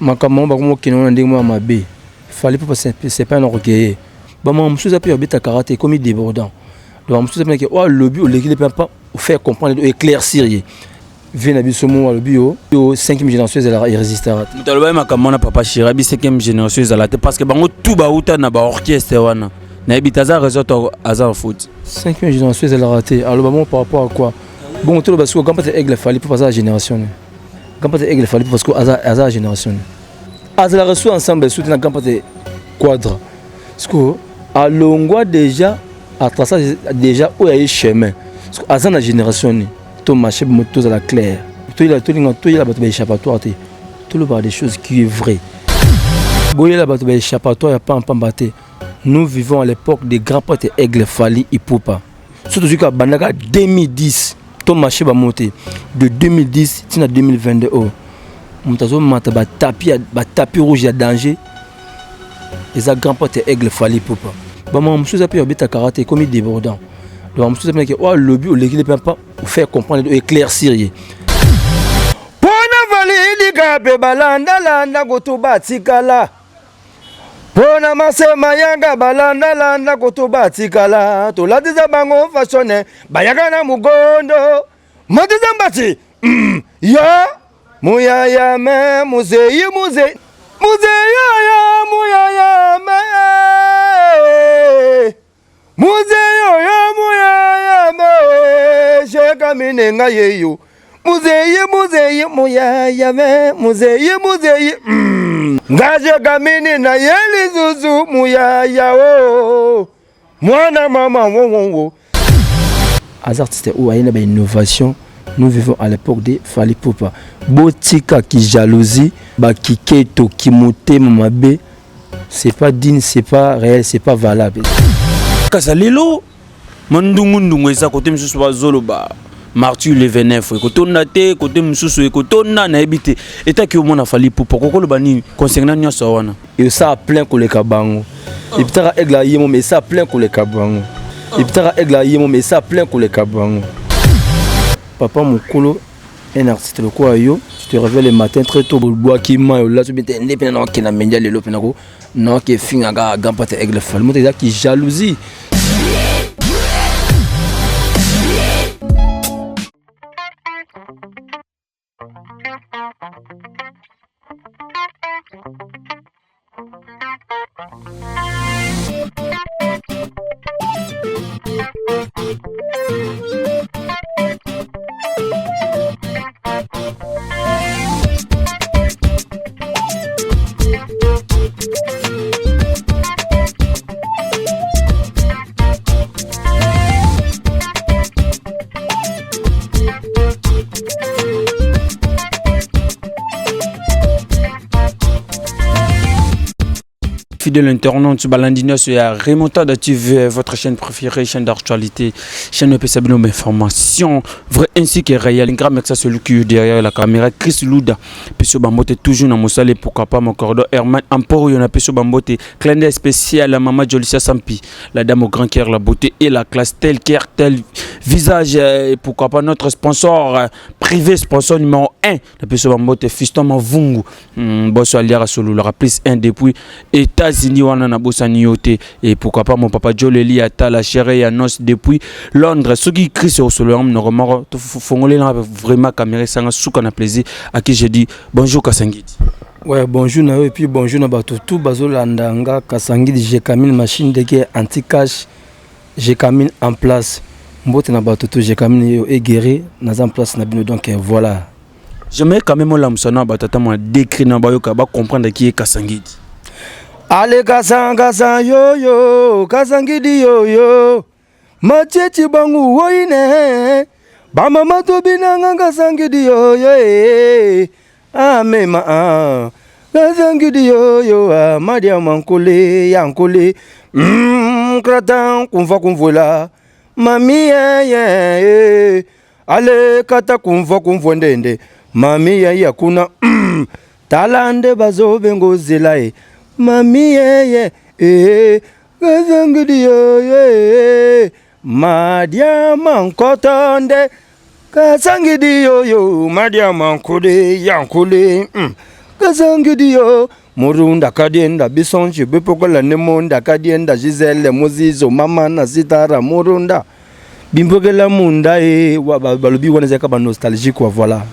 Makamon bakomo kino ndimo mabe. Fallait pas c'est pas un orgueil. Ba moi monsieur appelle beta karaté comme débordant. Donc monsieur appelle que oh le but l'équipe pas faire comprendre éclaircir. Vient abisomo le bio 5e génération de la résistance. Mutaloba makamona papa Shirabi 5e génération de la parce que bango tout ba uta na ba orchestre wana. Na ebitaza réseau azar foot. 5e génération de la raté. Alors bon par rapport à quoi? Bon tout le parce que quand pas aigle fallait pour passer la génération. Quand pas aigle fallait parce que azar génération. Azar reçu ensemble sous na quand pas quadre. Parce que à longueur déjà à tracer déjà où il y a chemin. Parce que azar la génération tout marché moto à la claire. Tout il a battu échappatoire. Tout le bar des choses qui est vrai. Boyer la battu échappatoire y a pas en pambaté. Nous vivons à l'époque des grands potes aigle fali ipopa. Surtout jusqu'à Bandaga 2010. Tout marché va monter de 2010 à 2022. Montazo mata ba tapis rouge à danger. Les grands potes aigle fali ipopa. Ba moi monsieur appelle beta karaté comme débordant. Donc monsieur appelle que oh le but l'équipe pas faire comprendre éclaircir. Pona validi gabe balanda landa gotoba tikala. Pona masema yanga balanda landa gotoba tikala. To la diza bango façonné bayaga na mugondo. Madiza mbati. Ya muyaya me muzeyi ya muyaya me. Muzeyo ya muyaya me. Sheka minenga yeyo. Muzeyi muyaya me. Muzeyi. Ngaje gamini na yeli zuzu muyaya o. Mwana mama wo. Az artistes ou a une innovation. Nous vivons à l'époque de Fali Poupa. Botika qui jalousie, ba qui keto qui monte mamabe. C'est pas digne, c'est pas réel, c'est pas valable. Kasalelo mandungu eza côté msusu bazolo ba Martyr le 29 ekotonna te côté msusu ekotonna na ebité eta ki omona Fali Poupa kokolo bani concernant nyoso wana et ça plein koleka bango et pitara egla yemo mais ça plein koleka bango et pitara egla yemo mais ça plein koleka bango. Papa mokolo un artiste le quoi yo tu te réveilles le matin très tôt bois qui mayo là tu bete indépendant qui na mendia lelo penako non qui finga ga gampate aigle Fali mo te qui jalousie. Fidèle internaute, Balandino sur Remontada TV, votre chaîne préférée, chaîne d'actualité, chaîne de PSABino d'information, vrai ainsi que réel. Un grand merci celui qui est derrière la caméra, Chris Luda, Pesso Bambote, toujours dans mon salé, pourquoi pas mon cordon, Herman Amporo, il y en a Pesso Bambote, clin d'œil spécial à Maman Jolicia Sampi, la dame au grand cœur, la beauté et la classe, tel cœur, tel visage, et pourquoi pas notre sponsor privé, sponsor numéro 1, la Pesso Bambote, Fiston Mavungu, Bosso Aliara Solo, la plus 1 depuis États-Unis, et pourquoi pas mon papa Joe Leli Ata la chérie annonce depuis Londres. Ce qui crie sur le homme, normalement, vraiment caméra, ça a plaisir. À qui je dis bonjour Kasangidi. Ouais, bonjour et puis bonjour na tout bazolandanga Kasangidi, j'ai camine machine de guerre anti-cash, j'ai camine en place. Mbote na batutu, j'ai camine guéri, nas en place na bino donc voilà. J'aimerais quand même l'amsona batata moi décrire na bayoka ba comprendre qui est Kasangidi. Ale kasanga yo Kasangidi yo machechi bangu woine bama to binanga Kasangidi yo mema Kasangidi yo madia mankole yankole kratan kumvola mami ale kata kumvondende mami yakuna talande bazo bengo zelae mami Kasangidi yo madia mankotonde Kasangidi yo Madiama Kode Yankole Kasangidi yo Murunda Kadienda Bisonji Bipokola Nemonda Kadienda Giselle Mozizo Mama Nazitara Murunda Bimpogela Munda et Balobi Wanezaka nostalgie quoi voilà.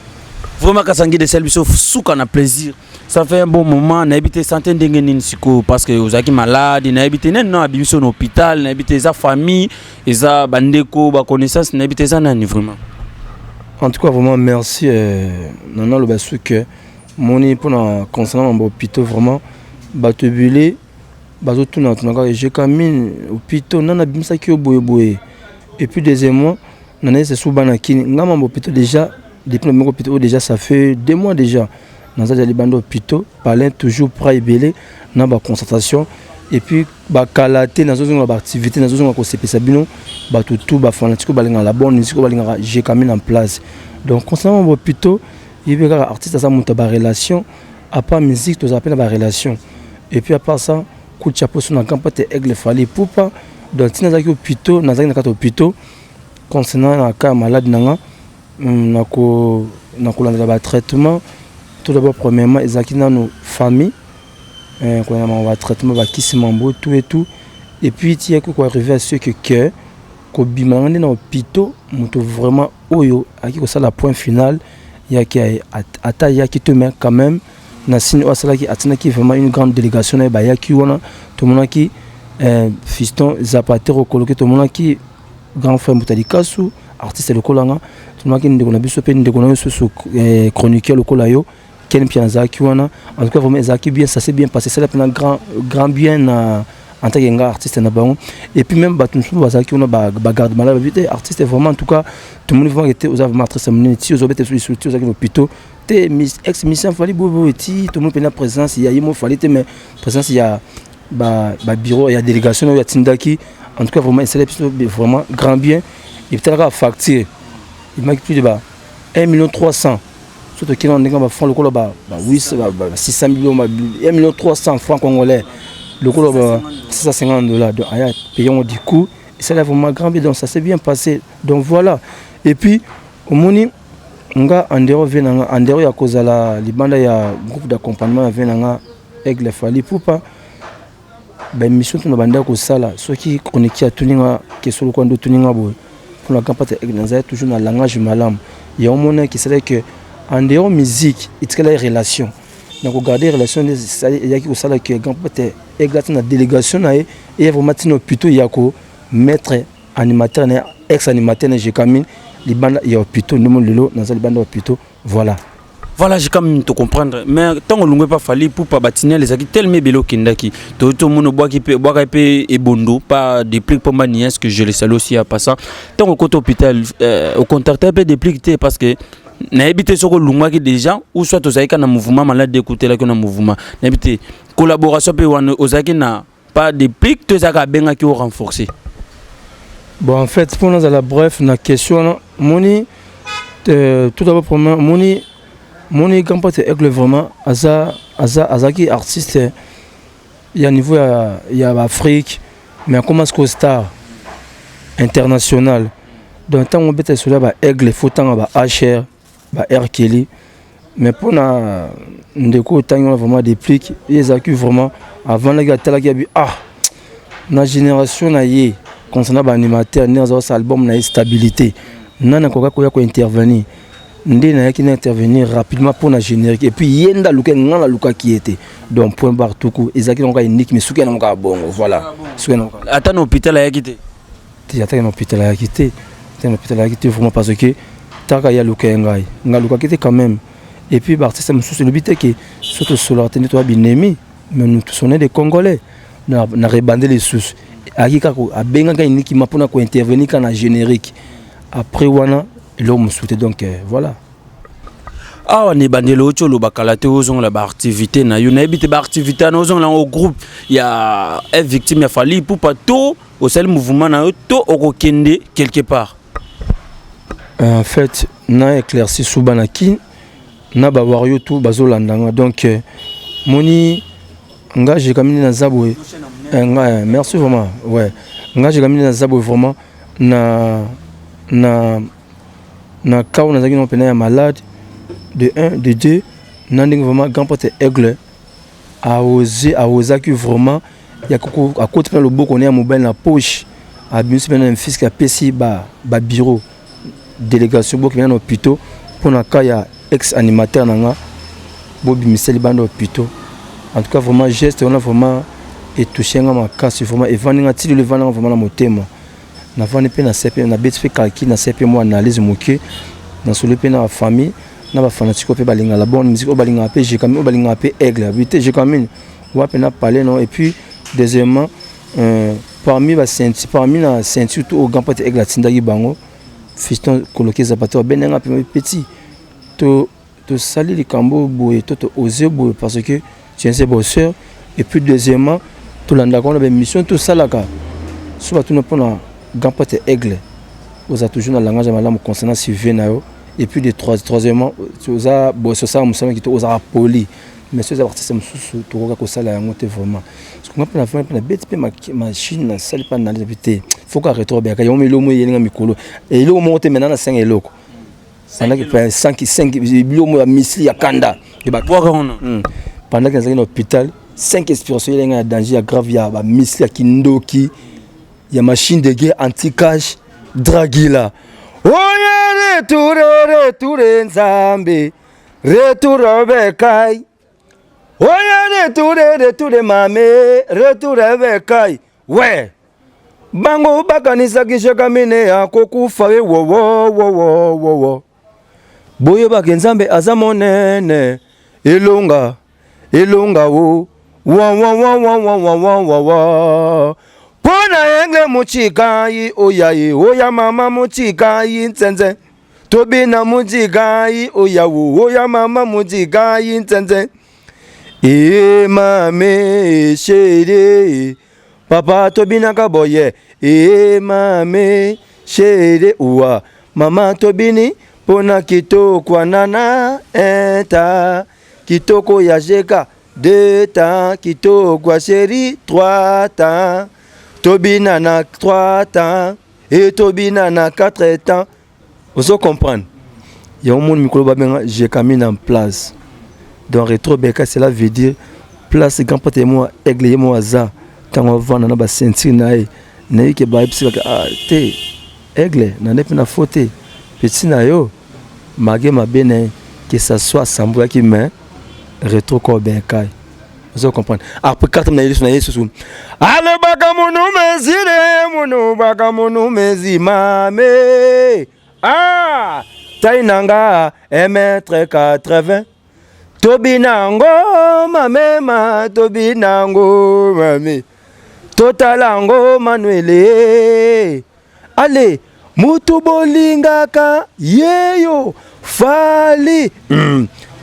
Vraiment Kasangidi de Selbiso souka na plaisir. Ça fait un bon moment, n'a habité centaines de parce que vous êtes malade, n'a habité non abimé en hôpital, n'a habité sa famille, et sa bandeko, ba connaissance, n'a habité ça nani vraiment. En tout cas vraiment merci non le basu que moni pour na concernant mon hôpital vraiment batebulé bazo tout na j'ai camine hôpital non abimisa ki boye et puis deuxièmement nana c'est sous banakini ngama mon hôpital déjà depuis mon hôpital déjà ça fait 2 mois déjà. Dans les bandes hôpitaux, parler toujours près belé dans la concertation et puis ba kalaté dans une activité dans une conception ba tout ba fanatique ba la bonne musique ba j'ai quand même en place. Donc concernant hôpitaux, il y a artiste ça monte ba relation à part musique tous appelle ba relation et puis à part ça coup de chapeau sur na campagne aigle fallait pour pas dans tina za hôpitaux na za na hôpitaux concernant la cas malade nanga na ko la traitement. Tout d'abord, premièrement, ils ont dans nos familles, on va traitement, qui se mambo, tout et tout. Et puis, il y a quoi arriver à ceux qui cœur, qu'on bimane dans l'hôpital, vraiment, oyo, à qui ça la point final, il y a qui a qui te met quand même, na signe au sala qui a qui vraiment une grande délégation, il y a qui on a tout le monde qui fiston Zapatero coloqué tout le monde qui grand frère Moutalikasu, artiste le colanga, tout le monde qui ne connaît pas pe ne connaît ce chroniqueur le colayo. En tout cas, vraiment, ça s'est bien passé. C'est un grand bien en tant qu'artiste. Et puis même, on a garde malade. Artiste, vraiment, en tout cas, tout le monde était aux matrices, aux hôpitaux. Ex-mission, il fallait tout le monde était présence. Il y a une présence, il y a bureau, il y a délégation, il y a Tindaki. En tout cas, vraiment, c'est vraiment grand bien. Et puis, il y a facture. Il m'a dit plus de 1,3 million. Surtout qu'il y a un fonds le colo 600 millions 1,3 million francs congolais le colo $650 donc payons du coup et ça là vraiment grand bien donc ça s'est bien passé donc voilà et puis au moni nga andero venanga andero ya kozala libanda ya groupe d'accompagnement venanga aigle fali pour pas ben mission to na banda ko sala ceux qui chronique a tuninga que sur le coin tuninga bo pour la campagne aigle toujours dans langage malam il y a un moment qui c'est que en dehors musique, il y a des relations. Donc, regarder les relations, il y a qui ça que quand peut-être exactement la délégation et il y a vraiment plutôt il y a maître animateur, ex-animateur, j'ai quand même les bandes il y a plutôt nous lelo dans les bandes plutôt voilà. Voilà, j'ai quand même te comprendre. Mais tant qu'on ne pas fallu pour pas bâtir les acquis tellement bélo kindaki. Tout le monde boit qui peut et bondo pas des pliques pour ma nièce que je les salue aussi à passant. Tant qu'on côté hôpital au contact un peu des pliques parce que n'a habité sur le lumaki déjà ou soit aux aïkas dans mouvement malade d'écouter là qu'on a mouvement n'a habité collaboration peut aux aïkas n'a pas des pliques tous aïkas benga qui ont renforcé. Bon en fait pour nous à la bref la question moni tout d'abord pour moi moni quand pas aigle vraiment asa qui artiste il y a niveau il y a Afrique mais comment est-ce qu'au star international donc tant on bête sur là aigle faut tant ba HR ba R Kelly mais pour na ndeko tant vraiment des pliques ils accueillent vraiment avant la gata qui a dit ah na génération na yé concernant ba animateur dans ce album na stabilité nana ko intervenir ndé na qui intervenir rapidement pour la générique et puis yenda luka ngala luka qui était donc point barre tout coup ezaki donc unique mais souki na ka bongo voilà souki na attends hôpital a quitté tu attends hôpital a quitté vraiment parce que taka ya luka ngai ngaluka qui était quand même et puis artiste monsieur le but que surtout sur la tenue toi binemi mais nous tous on est des Congolais na rebander les sous akika ko abenga ka unique ma pour ko intervenir quand na générique après wana l'homme souhaité donc voilà ah on est bandé l'autre le bakalate aux on la activité na you n'habite ba activité na aux on là au groupe il y a une victime il fallait pour pas tout au seul mouvement na tout au kende quelque part en fait na éclairci sous banaki na ba wario tout bazolandanga donc moni nga j'ai caminé na zaboué merci vraiment ouais nga j'ai caminé na zaboué vraiment na na cas où nazaki non pena malade de 1 de 2 nanding vraiment grand porte aigle a osé que vraiment ya koko à côté le beau qu'on est à mobile na poche a bien sûr un fils qui a PC ba bureau délégation beaucoup bien hôpital pour na cas ya ex animateur nanga Bobi Michel bando hôpital en tout cas vraiment geste on a vraiment et touché ma casse vraiment et vendinga ti le vendinga vraiment na motema na vandi pe na CP na bête fait calcul na CP moi analyse moké dans sur le pe na famille na ba fanatique pe balinga la bonne musique balinga pe j'ai quand même balinga pe aigle habité j'ai quand même wa pe na parler non et puis deuxièmement parmi la ceinture parmi la ceinture tout au grand porte aigle tindaki bango fiston coloquer zapato benenga pe petit to sali les cambo boy to oser boy parce que tu es un bosseur et puis deuxièmement tout l'anda qu'on a une mission tout ça là ka soit tout ne pas na grand porte aigle vous a toujours dans langage malamu concernant Sylvain nayo et puis de troisièmement tu as bossé ça musama qui aux a poli mais ces artistes mususu to ko sala yango te vraiment parce qu'on a la fin na bête pe machine na sali pas na l'habité faut qu'à retour bien ka yo melo mo yelinga mikolo et lo monte maintenant na 5 eloko pendant que 5 biliomo ya misli ya kanda et ba pendant que dans un hôpital 5 expirations il y a danger grave ya ba misli ya kindoki ya machine de guerre anti-cash dragila oye retour nzambe retour bekai oye retour mame retour bekai ouais bango bakanisa kishaka mine ya kokufa we wo boye bakenzambe aza monene elonga wo wa pona engle muchikai oya mama muchikai nzenze tobina muchikai oya mama muchikai nzenze mame chérie papa tobina kaboye mame chérie ouah mama tobini pona kitoko nana eta kitoko ya jeka 2 temps kitoko chérie 3 temps tobina na 3 temps et tobina na 4 temps vous comprendre il y a un monde micro babenga j'ai mis en place donc rétro beka cela veut dire place grand pote moi aigle moi za tango vana na ba ceinture na yike ba psika te aigle na nepe na faute petit na yo magé ma bene que ça soit sambou qui main rétro ko beka vous comprenez après carte na yesu ale baka munu mezi mame tainanga 1m80 tobinango mame tobinango mame totalango manuele ale mutu bolingaka yeyo fali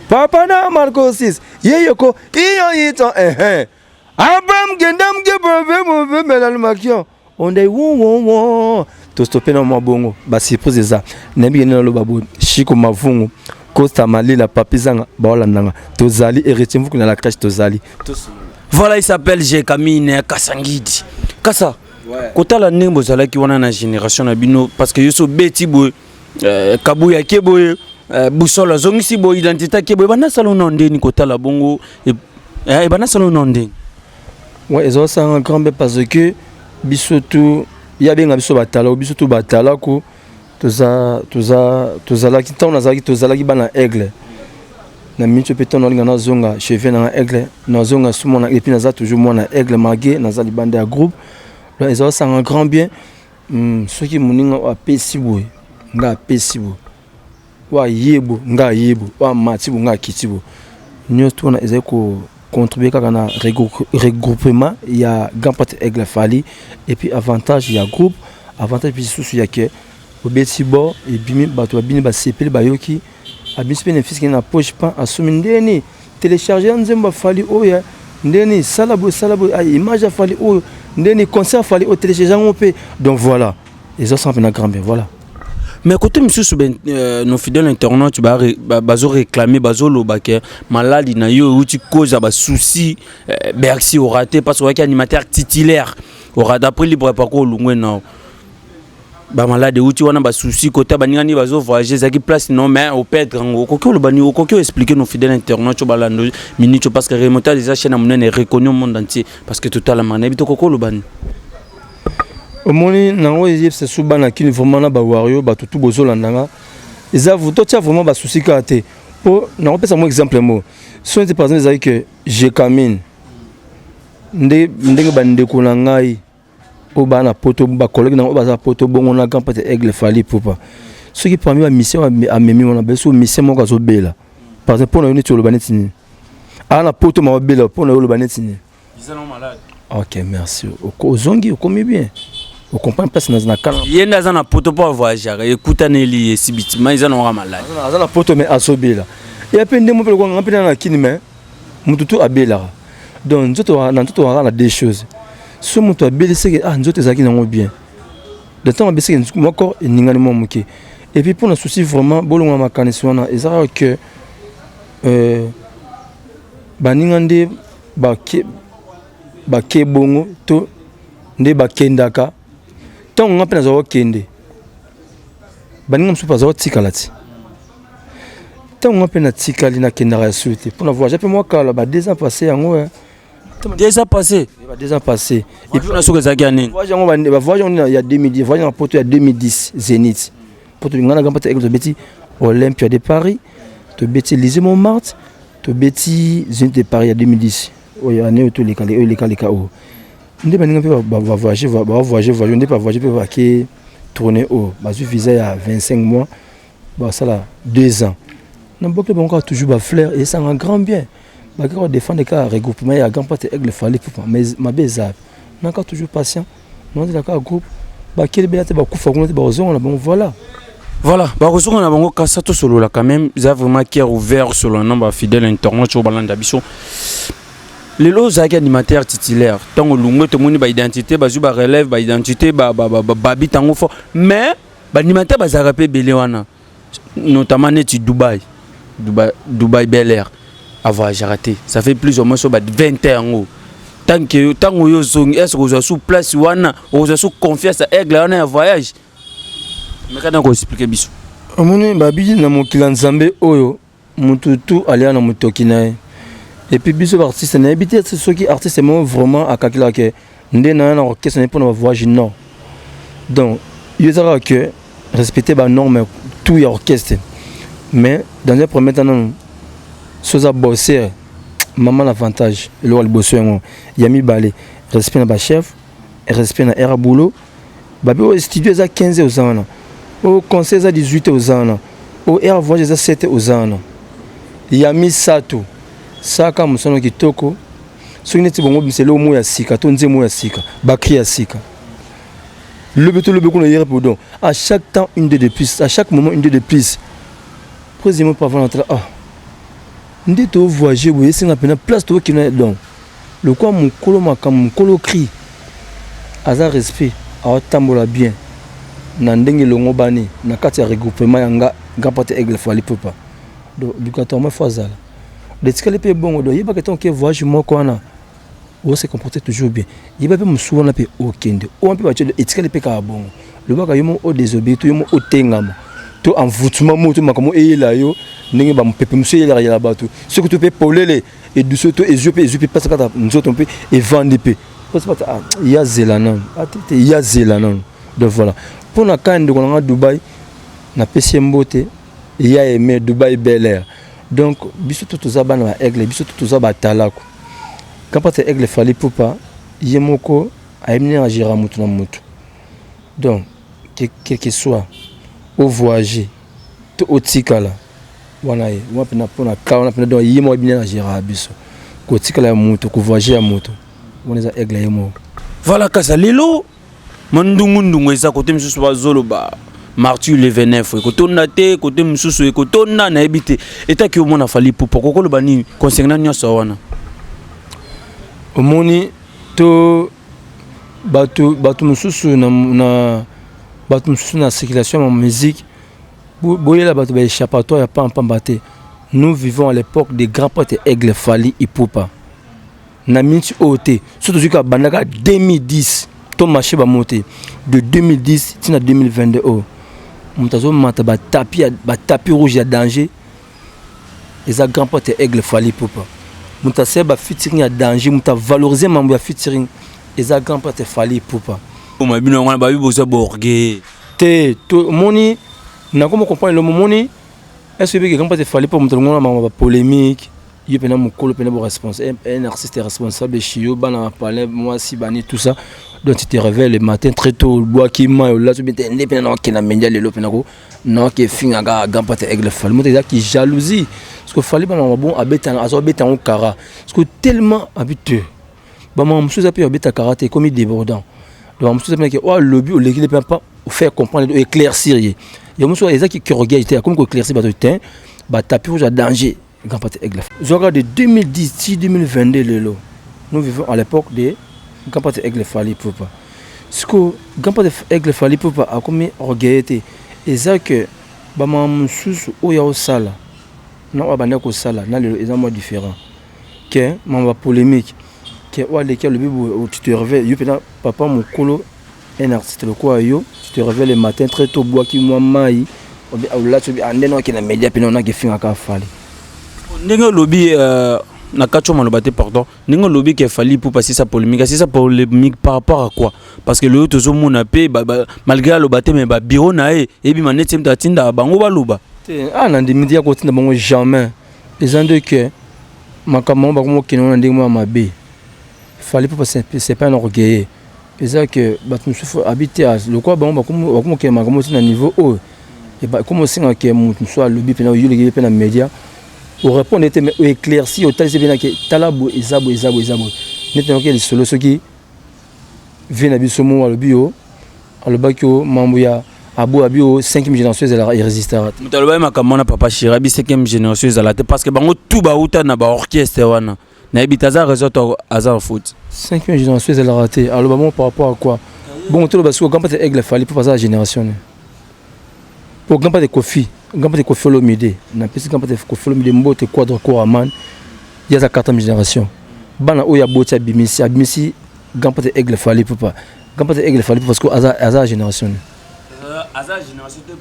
papa na Marco 6 yeyo ko iyo ito abam gendam gebove melal makio onde wo to stopper na mabongo ba surprise za nabi na lo babu shiko mavungu Costa Malila papizanga baola nanga tozali héritier mvuku na la crèche tozali voilà il s'appelle Jekamine Kasangidi Kasa ouais. Kota la nembo zalaki wana na génération na bino parce que yoso beti boy kabuya keboy busolo zongisi boy identité keboy bana salon ndeni kota la bongo et bana salon ndeni ouais ils ont ça un grand bé parce que bisoto ya benga biso batala bisoto batala ko tozalaki tant nazalaki tozalaki bana aigle na mincho peton olinga na zonga cheveux na aigle na zonga sumona et puis naza toujours moi na aigle magé nazali bande ya groupe là ils ont ça un grand bien ceux qui moninga a pesibo nga pesibo wa yebo nga yebo wa matibo nga kitibo nyo tona ezeko contribuer kaka na regroupement ya grand porte aigle fali et puis avantage ya groupe avantage puis sous ya que obeti bo et bimi bato bini ba sepeli bayoki abisi bénéfice qui na poche pas asumi ndeni télécharger nzemba fali oya ndeni salabo image fali oyo ndeni concert fali au télécharger ngopé donc voilà les autres sont na grand bien voilà mais côté monsieur nos fidèles internautes bazo réclamer bazo lobake maladi na yo uti cause ba souci Bercy aura raté parce que animateur titulaire aura d'après libre pas ko lungwe na ba malade outi wana ba souci côté baningani bazo voyager zaki place non mais au perdre ngo kokyo le bani kokyo expliquer nos fidèles internautes balando minute parce que remonter déjà chaîne monene est reconnu au monde entier parce que tout à la manée bito kokyo le bani au moni nango c'est soubana qui vraiment na ba wario ba tout bozo landanga ils avouent toi tu as vraiment ba souci kate pour nango pesa mon exemple mo so par exemple zaki que je camine ndenge bande ko na ngai o bana poto ba collègue na ba poto bongo na Grand Pate Aigle Fally Ipupa ce qui parmi la mission a memi on a besoin mission mo kazo bela parce que pour na unité le banetini ana poto ma bela pour na le banetini ils sont malades. OK merci au zongi comme bien au comprendre place na kana yenda za na poto pour voyager écoute neli sibitima ils sont malades za na poto mais asobela et après ndemo pe ko ngapi na kini mais mututu abela donc nzoto na deux choses. Ce moto a bien laissé que nous autres qui bien. De temps à baisser que nous encore et n'ingani moi moqué. Et puis pour le souci vraiment bolon ma connaissance et ça que baningande ba ke bongo to nde ba kendaka tant on appelle ça kende baningam sou pas ça tikalati tant on appelle na tikali na kendara souté pour la voir j'ai fait moi kala ba 2 ans passé en ouais. Déjà passé. Déjà passé. Et puis on a souhaité ça gagner. Voyons il y a 2010, voyons pour il y a 2010 Zénith. Pour tu ngana Grand Pate Aigle Beti Olympia de Paris, to Beti Lycée Montmartre, to Beti Zénith de Paris il y a 2010. Oh il y a né tous les cas où. Ndé baninga pe va voyager, on pas voyager pe va qui tourner au. Bazu visa il y a 25 mois. Bah ça là 2 ans. Non beaucoup bon encore toujours ba fleur et ça un grand bien. Quand défendre les regroupement, il y a Grand Pate Aigle Fally Ipupa, mais ma belle on est encore toujours patient. On est d'accord groupe. Voilà. Voilà, on a bon Kassato solo là quand même, ils ont vraiment cœur ouvert sur le nombre fidèle internaute au Balanda Bichon. Les lots animateurs titulaires, tant que l'on tout le monde identité, ba relève, ba identité, babi tango fort, mais animateur ba rappelé Belewana, notamment net Dubaï Bel Air. Avoir raté, ça fait plus ou moins 20 ans. Tant que yo zong est-ce que vous sous place wana, vous sous confiance à Aigle on a un voyage. Mais quand on expliquer biso. Amoni babi na mokila nzambe oyo mututu alia na mutokina. Et puis biso artiste na habité ceux qui artiste vraiment à kakila que ndé na orchestre pour na voyage non. Donc, il y a que respecter ba norme tout y orchestre. Mais dans un premier temps soza bosser maman l'avantage le wal bosser yami balé respect na ba chef respect na era boulot babi au studio za 15 aux ans au conseil za 18 aux ans au era voyage za 7 aux ans yami sato saka musono kitoko soki bongo biselo mo ya sika to nzemo ya sika bakri ya sika le beto na yere pardon à chaque temps une de plus à chaque moment une de plus président pas avant entrer ndé to voyager boye singa pena place to qui na donc le quoi mon kolo makam mon kolo cri aza respect a tambola bien na ndenge longo bani na kati ya regroupement yanga Grand Pate Aigle Fally Ipupa donc obligatoirement faut azala de tikale pe bongo do yeba que ton ke voyage moko na on se comporter toujours bien yeba pe musuwa na pe okende on peut bacho de tikale pe ka bongo le baka yomo o désobéir to yomo o tengama to envoûtement moto makamo eyela yo ndenge ba mpepe musu eyela ya bato ce que tu peux polele et du soto et yeux pe parce que nzoto pe et vendre pe parce que il y a zelanan atete il y a zelanan donc voilà pour na kan de ko Dubaï na pesi mbote il y a aimé Dubaï Bel Air donc biso tout za bana Aigle biso tout za batalako Grand Pate Aigle Fally Ipupa yemoko aimné agir mutu na mutu donc quel que soit au voyager to otikala wana ye wa pena pona ka wana pena do yimo bien agir biso ko otikala mutu ko voyager ya mutu wana za Aigle yemo voilà kasa lelo mandungu eza côté mususu bazolo ba Martyr le 29 ko tonna te côté mususu ko tonna na ebité eta ki omona Fally Ipupa ko lo bani concernant nyoso wana omoni to batu mususu na batu mususu na circulation en musique boyela batu ba échappatoire ya pambate nous vivons à l'époque des Grand Pate Aigle Fally Ipupa na minti ote surtout jusqu'à bandaka 2010 ton marché va monter de 2010 à 2022. Montazo mata ba tapis rouge ya danger. Et ça grand porte aigle fali popa. Montasse ba featuring ya danger, monta valoriser mambo ya featuring. Et ça grand porte fali popa. O ma bino ngana ba bi bozo borgé. Te to moni na comment comprendre le moni. Est-ce que grand porte fali popa monta ngona mambo ba polémique. Il y a un responsable, un artiste responsable, Chio, Bana Palais, moi, Sibani, tout ça. Donc tu te réveilles le matin très tôt, le bois qui m'a là, tu mets indépendant qui n'a média le lopenako, non qui fin à gampate aigle fall. Moi déjà qui jalousie, parce que fallait pas bon habiter en cara, parce que tellement habitué. Bah moi je suis appelé habiter karaté comme il débordant. Donc je suis appelé que oh le but l'équipe ne peut pas faire comprendre éclaircir. Il y a moi soit les qui regardent comme éclaircir bah temps, bah tapis rouge à danger. De 2010 à 2022, nous vivons à l'époque de Gampate Aigle Fali Popa. Ce que Gampate Aigle Fali Popa a comme regretté, et ça que Bamam Sous ou ya au sala, non abandonné au sala, n'a les exemples différents. Que mamba polémique, que ou lesquels le bébé où tu te réveilles, yo papa mon colo, un artiste le quoi yo, tu te réveilles le matin très tôt bois qui moi maï, ou là tu as un dénon qui n'a média puis on a qui fait un café. Ndenge lobby na kacho malobate pardon ndenge lobby qu'il fallait pour passer sa polémique par rapport à quoi parce que le tout monde a payé malgré lobate mais ba bureau na et bi manete mtatinda bango ba loba ah na ndimi dia ko tinda bango jamais les gens de que makamon ba ko kino ndenge mo mabe fallait pour passer c'est pas un orgueil c'est ça que ba nous faut habiter le quoi bango ba ko ke makamon na niveau haut et ba comme singa que mutu soit lobby pena yule pena média pour répondre mais éclairci au tel c'est bien que talabo ezabo maintenant que les solo ceux qui viennent à bisomo à le bio à le bakio mambuya abo abio 5e génération de la résistara mutaloba makamona papa Chirabi 5e génération de la parce que bango tout ba uta na ba orchestre wana na ebitaza réseau azar foot 5e génération de la raté alors bon par rapport à quoi bon tout le parce que quand peut aigle fallait pour passer à la génération pour quand pas de Kofi Gampate Kofi Olomide na pesi Gampate Kofi Olomide mbote quadre Koraman il y a sa 4e génération bana oya botia bimisi Gampate aigle fallait papa Gampate aigle fallait parce que azar génération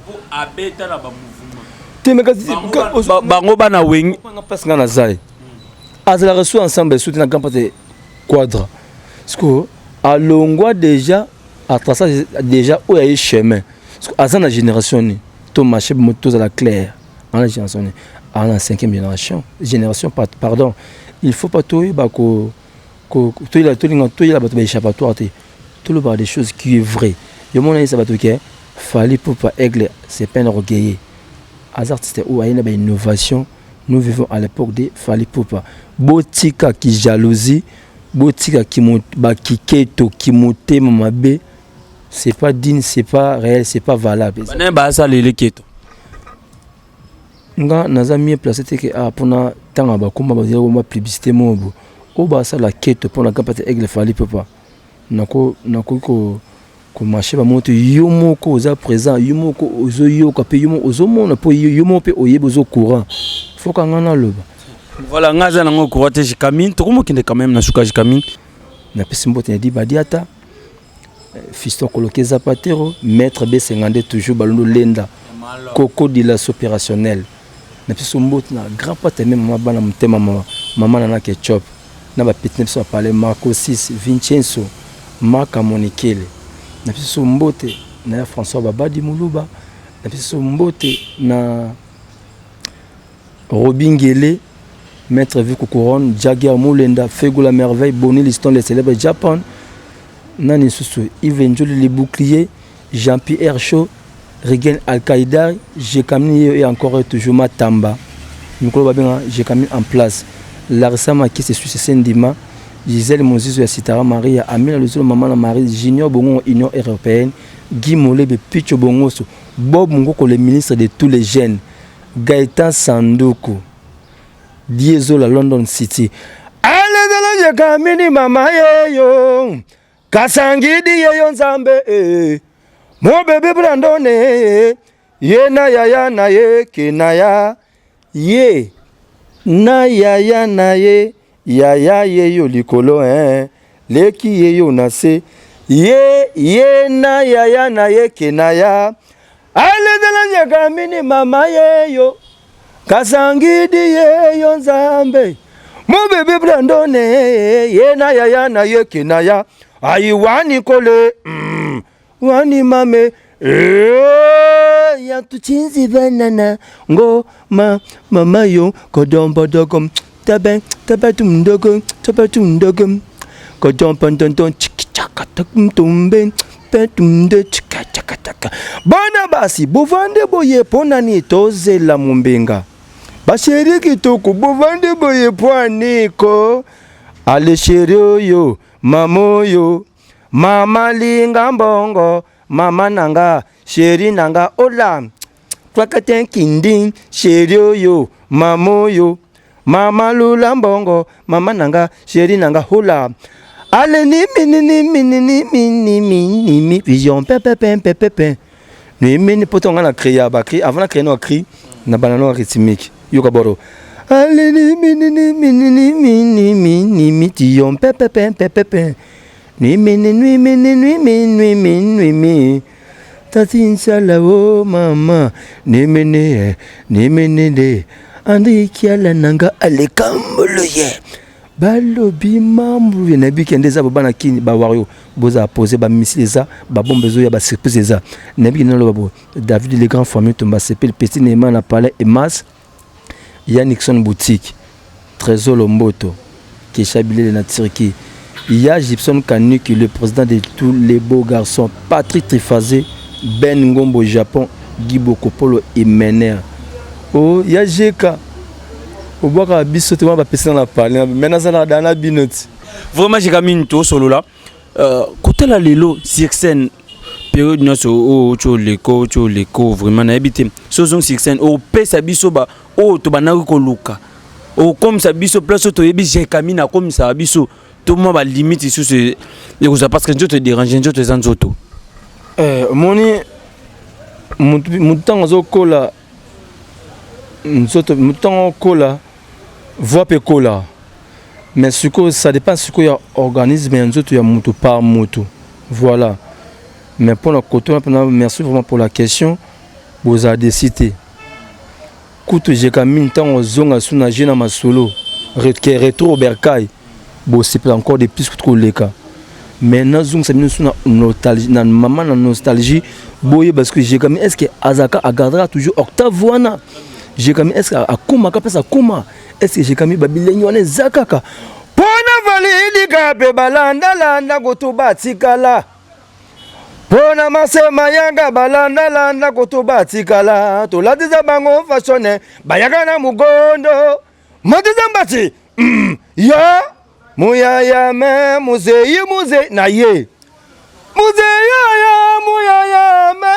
pour abeta na ba mouvement te meka bango bana wing nga passe nga na zai azala reçu ensemble soutenir na Gampate quadre parce que à longwa déjà à tracer déjà oya chemin parce que azar na génération ni marché motos à la claire en la génération en la 5e génération pardon il faut pas tout bako tout la échappatoire tout le bar des choses qui est vrai le monde ça va tout que fallait pour pas aigle c'est pas un orgueil hasard c'était où il y a une innovation nous vivons à l'époque de fallait pour pas botika qui jalousie botika qui monte ba qui keto qui monte mamabe c'est pas digne, c'est pas réel, c'est pas valable. Bané ba ça les keto. Nga naza mieux placé que pour na tanga ba komba ba dire ma publicité mobo. O ba ça la keto pour na Gampate aigle fali papa. Nako ko marché ba monte yomoko oza présent yomoko ozo yoka pe yomo ozo mona po yomo pe oyebo zo courant. Faut ka ngana loba. Voilà ngaza na ngo courant jikamine to komo kinde quand même na suka jikamine. Na pesi mbote na di badiata. Fiston coloqué Zapatero, maître B52 toujours balondo lenda, coco de l'as opérationnel. Na piso mbot na grand pate même maman bana mutema maman na ketchup. Na ba petit nepso parler Marco 6 Vincenzo, Marca Monikele. Na piso mbote na François Babadi Muluba. Na piso mbote na Robingele, maître Vico Couronne, Jagger Moulenda, Fego la merveille, Bonnie Liston les célèbres Japan. Nani Soussou, Yves Njoli les boucliers, Jean-Pierre Chaud, Regen Al-Qaïda, j'ai caminé et encore toujours Matamba. J'ai caminé en place. Larissa Maki, c'est sur Sendima, Gisèle Moses, Sitara Maria, Amina Luzolo, Maman Marie, Junior Bongo, Union Européenne, Guy Molebe, Picho Bongoso, Bob Mungoko, le ministre de tous les jeunes, Gaëtan Sandoku, Diesel à London City. Allez, j'ai caminé, Maman, yo. Kasangidi yeyo nzambe mo bebe brandone ye na yaya na ye kenaya ye na yaya na ye yaya ye yo likolo leki ye yo na se ye na ya na ye kenaya alezela nyaka mini mama yeyo kasangidi yeyo nzambe mubibi brandone ye na ya na ye kenaya ayi wani kole wani mame ya tuchinzi banana ngo mama yo kodombo dogom taben tabatum dogom kodombo dondon chikachakatum tumben petumde chikachakataka bana basi bovande boye ponani tozela mumbenga basheri kitoko bovande boye poaniko ale sheri oyo mamoyo mama linga mbongo mama nanga sheri nanga ola kwakaten kinding sheri oyo mamoyo mama lula mbongo mama nanga sheri nanga hola ale ni mi vision pepe ni mini potonga na créer ba créer avant na créer no cri na banano rythmique yoka boro ale ni mi vision pepe ni mini tati insala o mama ni mini de andi kiala nanga alekamboloye balobi mambu na biki ndeza bana kini ba wario boza poser ba missile ba bombe zo ya ba surprise za na biki nalo babo David le grand famille tomba sepel petit Neymar na palais Emas ya Nixon boutique Trésor Lomboto Keshabile na Turquie. Il y a Gibson Kanuki, le président de tous les beaux garçons, Patrick Trifazé, Ben Ngombo Japon, Guy Bokopolo et Mener. Oh, il y a Jeka. Au bois à biso, tu vas passer dans la parole. Maintenant, ça dans la binote. Vraiment, j'ai mis une solo là. Côté la lelo, Sixen, période nous au l'éco, vraiment na habité. Sozon Sixen, au pesa biso ba, au to bana ko luka. Au comme ça biso place to yebi j'ai camina comme ça biso. Tout le monde va limite sur ce parce que je te dérange, je te sens auto. Moni mutango zo kola mutango kola voix pe kola mais ce que ça dépend ce que y a organisme et autres y a mutu par mutu voilà mais pour le côté merci vraiment pour la question vous avez décidé kutu j'ai kamine tango zonga suna jena masolo retro berkai bon c'est encore des plus que les cas maintenant zoom ça nous sur nostalgie na maman na nostalgie boye parce que j'ai comme est-ce que Azaka gardera toujours octavoana j'ai comme est-ce que akuma ka pesa akuma est-ce que j'ai comme babilenyo wana zakaka pona validi ka pe balanda landa goto batikala pona masema yanga balanda landa goto batikala to la diza bango façonné bayaka na mugondo modiza mbati ya Muyaya me muzeyi muze na ye muzeya ya muyaya me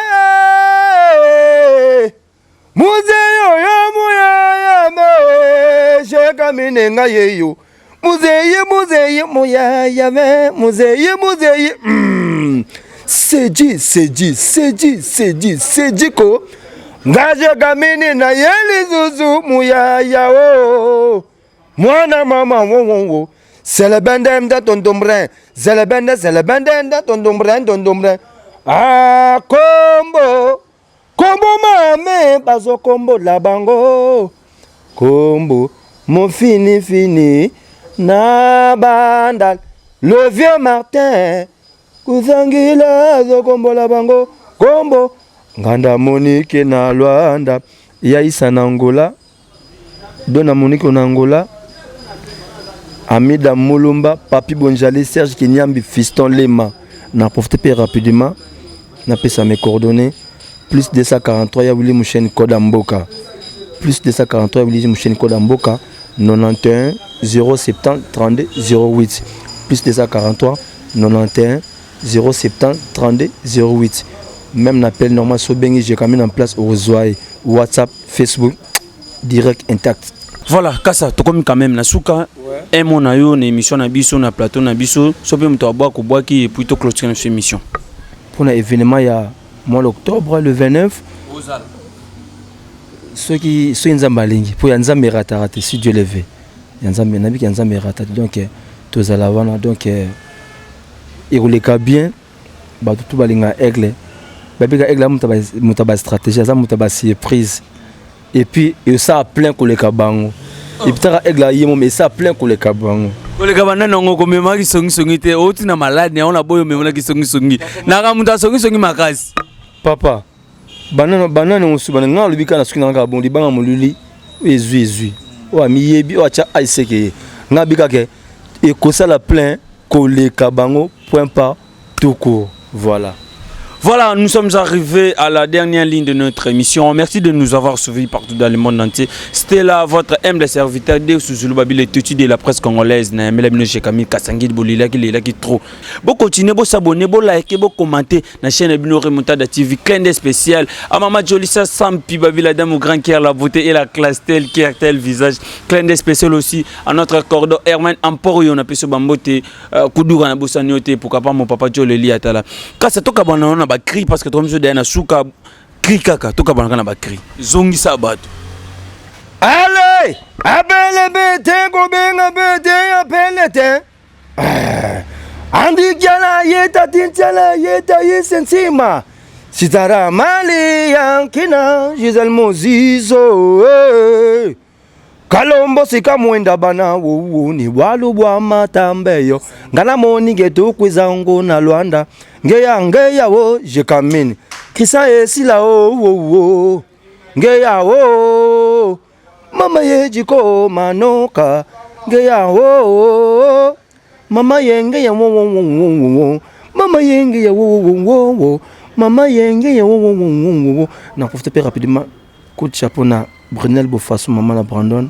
muzeyo ya muyaya me sheka minenga yeyo muzeyi muyaya me muzeyi seji ko ngaje gamini na yeli zuzu muyaya o mwana mama wo c'est le bandem de tondombrin, c'est le bandem de tondombrin. Ah, combo mame, bazo combo la bango. Combo, mon fini, na bandal. Le vieux Martin, Kuzangila, zo combo la bango. Combo, Ganda Monique na Luanda, Yaïsa na Angola, Dona Monique na Angola. Amida Moulumba, Papi Bonjali, Serge Kenyambi, Fiston Lema. N'a profité rapidement. N'a pas mes coordonnées. Plus 243, il y a Willy Mouchen Kodamboka. Plus 243, Willy Mouchen Kodamboka. 91 070 32 08. Plus 243 91 070 32 08. Même l'appel normal sur Bengi, j'ai quand même en place au Zoaï, WhatsApp, Facebook, direct intact. Voilà, Kassa, tu comme quand même na souka. Et mon ayo na émission na biso na plateau na biso, sope mto aboa ko boa qui plutôt clôturer notre émission. Pour l'événement il y a mois d'octobre le 29. Ozal. Ceux qui sont nzambalingi pour nzambe ratarate si Dieu le veut. Nzambe nabi nzambe ratarate donc tous à la wana donc il roule bien bato tout balinga aigle babika aigle mutaba stratégie ça mutaba surprise et puis ça a plein koleka bango et puis ta aigle yemo mais ça a plein koleka bango koleka bana nango ko mema ki songi te oti na malade ne ona boyo mema ki songi na ka muta songi makasi papa banana osu bananga lubika na suki na bon libanga moluli ezui o amiyebi o acha aiseke nga bika ke et ko ça la plein koleka bango point pas tout court voilà. Voilà, nous sommes arrivés à la dernière ligne de notre émission. Merci de nous avoir suivis partout dans le monde entier. C'était là votre humble serviteur de Souzoulou le tutu de la presse congolaise. Vous continuez, vous s'abonner, vous liker, vous commenter la chaîne Bino Remontada TV, clin d'œil spécial. À Mama Jolissa Sampi, Babi la dame au grand cœur, la beauté et la classe telle qui a tel visage. Clin d'œil spécial aussi à notre cordon Herman Emporio, on a pu se bamboter, Koudoura na Boussaniote, pourquoi pas mon papa Joleli Atala. Quand c'est toi qui as ba cri parce que toi monsieur de na suka cri kaka to ka banaka na ba cri zongi sa bato allez abele bete go benga bete apele te andi jana yeta tinchana yeta yesensima sitara mali yankina Giselle Mozizo Kalombo sika mwenda bana wo ni walu bwa matambeyo ngana moni getu kwizango na Luanda ngeya wo jekamini kisa esila wo ngeya wo mama yejiko manoka ngeya wo mama yenge ya wo mama yenge ya wo mama yenge ya wo na profite peu rapidement coup de chapeau na Brunel Bofassou maman la Brandon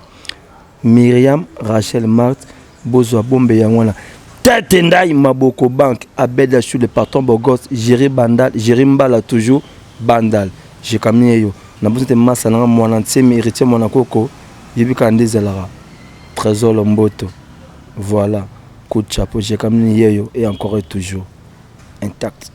Myriam Rachel Marthe Bozwa Bombe Yangwana Tete Ndai Maboko Bank Abeda sur le patron Bogos Jéri Bandal Jéri Mbala toujours Bandal j'ai kamié yo na bosete massa na mwana ntemi héritier mwana koko yibika ndezelara Trésor Lomboto voilà coup de chapeau j'ai kamié yo et encore et toujours intact.